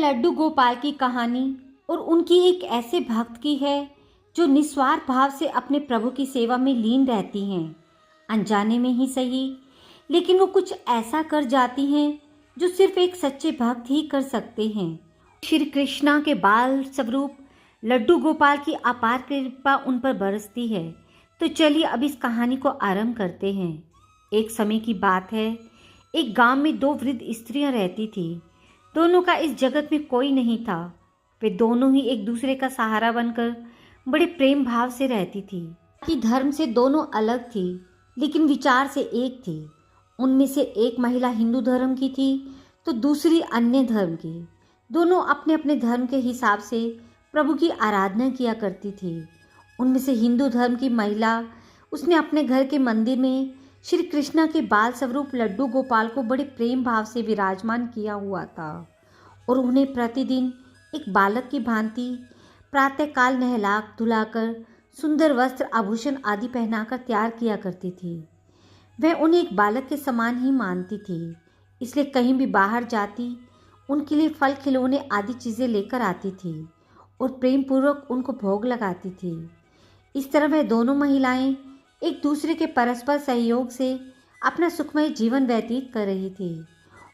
लड्डू गोपाल की कहानी और उनकी एक ऐसे भक्त की है जो निस्वार्थ भाव से अपने प्रभु की सेवा में लीन रहती हैं। अनजाने में ही सही, लेकिन वो कुछ ऐसा कर जाती हैं जो सिर्फ एक सच्चे भक्त ही कर सकते हैं। श्री कृष्णा के बाल स्वरूप लड्डू गोपाल की अपार कृपा उन पर बरसती है। तो चलिए अब इस कहानी को आरंभ करते हैं। एक समय की बात है, एक गांव में दो वृद्ध स्त्रियां रहती थी। दोनों का इस जगत में कोई नहीं था। वे दोनों ही एक दूसरे का सहारा बनकर बड़े प्रेम भाव से रहती थी। कि धर्म से दोनों अलग थी, लेकिन विचार से एक थी। उनमें से एक महिला हिंदू धर्म की थी तो दूसरी अन्य धर्म की। दोनों अपने अपने धर्म के हिसाब से प्रभु की आराधना किया करती थी। उनमें से हिंदू धर्म की महिला, उसने अपने घर के मंदिर में श्री कृष्णा के बाल स्वरूप लड्डू गोपाल को बड़े प्रेम भाव से विराजमान किया हुआ था और उन्हें प्रतिदिन एक बालक की भांति प्रातःकाल नहला धुलाकर सुंदर वस्त्र आभूषण आदि पहनाकर तैयार किया करती थी। वह उन्हें एक बालक के समान ही मानती थी, इसलिए कहीं भी बाहर जाती उनके लिए फल खिलौने आदि चीज़ें लेकर आती थी और प्रेम पूर्वक उनको भोग लगाती थी। इस तरह वह दोनों महिलाएं एक दूसरे के परस्पर सहयोग से अपना सुखमय जीवन व्यतीत कर रही थी।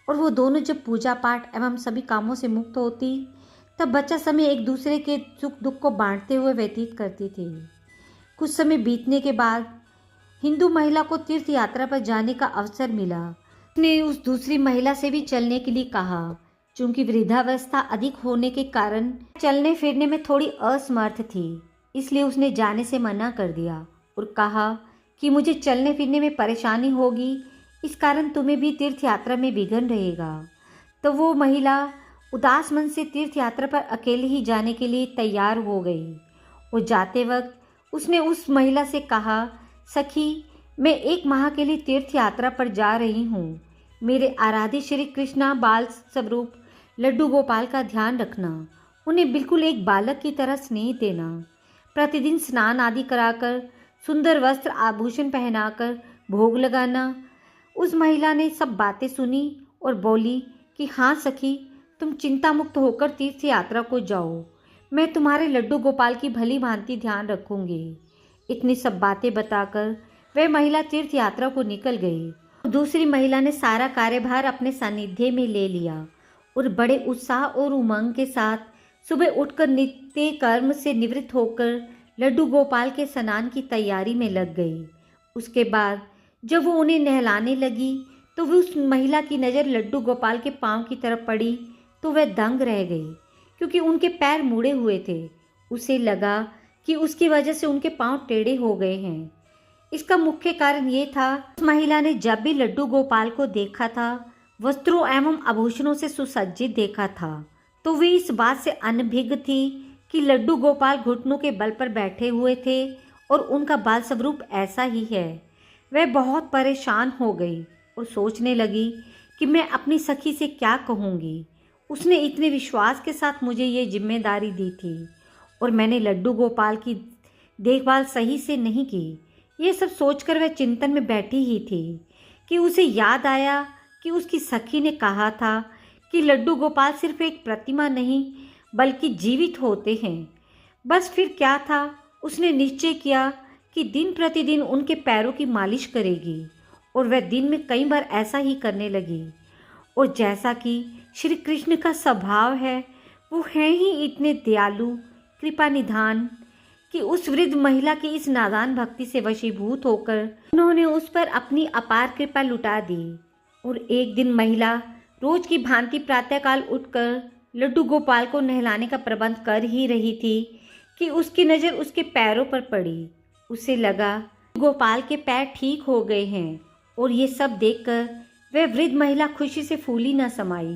और वो दोनों जब पूजा पाठ एवं सभी कामों से मुक्त होती तब बचा समय एक दूसरे के सुख दुख को बांटते हुए व्यतीत करती थी। कुछ समय बीतने के बाद हिंदू महिला को तीर्थ यात्रा पर जाने का अवसर मिला। उसने उस दूसरी महिला से भी चलने के लिए कहा। चूंकि वृद्धावस्था अधिक होने के कारण चलने फिरने में थोड़ी असमर्थ थी, इसलिए उसने जाने से मना कर दिया और कहा कि मुझे चलने फिरने में परेशानी होगी, इस कारण तुम्हें भी तीर्थ यात्रा में विघ्न रहेगा। तो वो महिला उदास मन से तीर्थ यात्रा पर अकेले ही जाने के लिए तैयार हो गई। और जाते वक्त उसने उस महिला से कहा, सखी, मैं 1 माह के लिए तीर्थ यात्रा पर जा रही हूँ। मेरे आराध्य श्री कृष्णा बाल स्वरूप लड्डू गोपाल का ध्यान रखना। उन्हें बिल्कुल एक बालक की तरह स्नेह देना। प्रतिदिन स्नान आदि कराकर सुंदर वस्त्र आभूषण पहनाकर भोग लगाना। उस महिला ने सब बातें सुनी और बोली कि हाँ सखी, तुम चिंता मुक्त होकर तीर्थ यात्रा को जाओ। मैं तुम्हारे लड्डू गोपाल की भली भांति ध्यान रखूंगी। इतनी सब बातें बताकर वह महिला तीर्थ यात्रा को निकल गई। दूसरी महिला ने सारा कार्यभार अपने सानिध्य में ले लिया और बड़े उत्साह और उमंग के साथ सुबह उठकर नित्य कर्म से निवृत्त होकर लड्डू गोपाल के स्नान की तैयारी में लग गई। उसके बाद जब वो उन्हें नहलाने लगी तो वो उस महिला की नज़र लड्डू गोपाल के पांव की तरफ पड़ी तो वह दंग रह गई, क्योंकि उनके पैर मुड़े हुए थे। उसे लगा कि उसकी वजह से उनके पांव टेढ़े हो गए हैं। इसका मुख्य कारण ये था, उस महिला ने जब भी लड्डू गोपाल को देखा था, वस्त्रों एवं आभूषणों से सुसज्जित देखा था, तो वे इस बात से अनभिज्ञ थी कि लड्डू गोपाल घुटनों के बल पर बैठे हुए थे और उनका बाल स्वरूप ऐसा ही है। वह बहुत परेशान हो गई और सोचने लगी कि मैं अपनी सखी से क्या कहूँगी। उसने इतने विश्वास के साथ मुझे ये जिम्मेदारी दी थी और मैंने लड्डू गोपाल की देखभाल सही से नहीं की। ये सब सोचकर वह चिंतन में बैठी ही थी कि उसे याद आया कि उसकी सखी ने कहा था कि लड्डू गोपाल सिर्फ एक प्रतिमा नहीं बल्कि जीवित होते हैं। बस फिर क्या था, उसने निश्चय किया कि दिन प्रतिदिन उनके पैरों की मालिश करेगी और वह दिन में कई बार ऐसा ही करने लगी। और जैसा कि श्री कृष्ण का स्वभाव है, वो हैं ही इतने दयालु कृपा निधान कि उस वृद्ध महिला की इस नादान भक्ति से वशीभूत होकर उन्होंने उस पर अपनी अपार कृपा लुटा दी। और एक दिन महिला रोज की भांति प्रातःकाल उठकर लड्डू गोपाल को नहलाने का प्रबंध कर ही रही थी कि उसकी नज़र उसके पैरों पर पड़ी। उसे लगा गोपाल के पैर ठीक हो गए हैं और ये सब देखकर वह वृद्ध महिला खुशी से फूली न समाई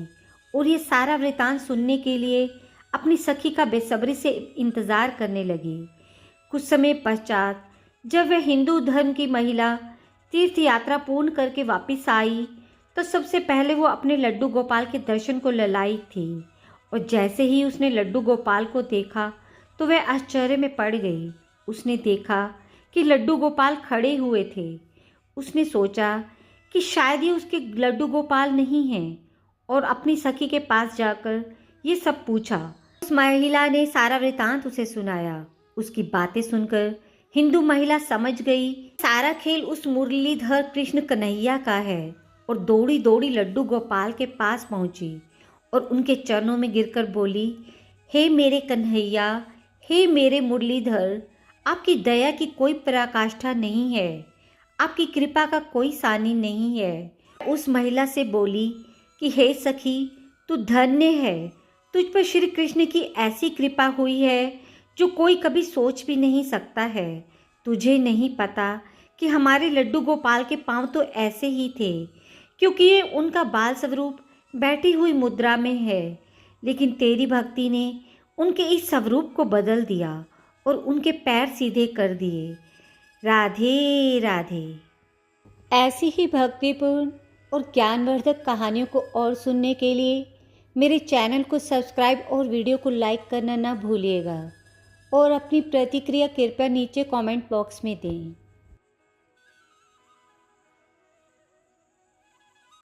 और ये सारा वृतांत सुनने के लिए अपनी सखी का बेसब्री से इंतज़ार करने लगी। कुछ समय पश्चात जब वह हिंदू धर्म की महिला तीर्थ यात्रा पूर्ण करके वापस आई तो सबसे पहले वो अपने लड्डू गोपाल के दर्शन को ललायक थी। और जैसे ही उसने लड्डू गोपाल को देखा तो वह आश्चर्य में पड़ गई। उसने देखा कि लड्डू गोपाल खड़े हुए थे। उसने सोचा कि शायद ये उसके लड्डू गोपाल नहीं हैं और अपनी सखी के पास जाकर ये सब पूछा। उस महिला ने सारा वृतांत उसे सुनाया। उसकी बातें सुनकर हिंदू महिला समझ गई सारा खेल उस मुरलीधर कृष्ण कन्हैया का है और दौड़ी दौड़ी लड्डू गोपाल के पास पहुंची और उनके चरणों में गिरकर बोली, हे मेरे कन्हैया, हे मेरे मुरलीधर, आपकी दया की कोई पराकाष्ठा नहीं है, आपकी कृपा का कोई सानी नहीं है। उस महिला से बोली कि हे सखी, तू धन्य है, तुझ पर श्री कृष्ण की ऐसी कृपा हुई है जो कोई कभी सोच भी नहीं सकता है। तुझे नहीं पता कि हमारे लड्डू गोपाल के पांव तो ऐसे ही थे, क्योंकि ये उनका बाल स्वरूप बैठी हुई मुद्रा में है, लेकिन तेरी भक्ति ने उनके इस स्वरूप को बदल दिया और उनके पैर सीधे कर दिए। राधे राधे। ऐसी ही भक्तिपूर्ण और ज्ञानवर्धक कहानियों को और सुनने के लिए मेरे चैनल को सब्सक्राइब और वीडियो को लाइक करना ना भूलिएगा और अपनी प्रतिक्रिया कृपया नीचे कमेंट बॉक्स में दें।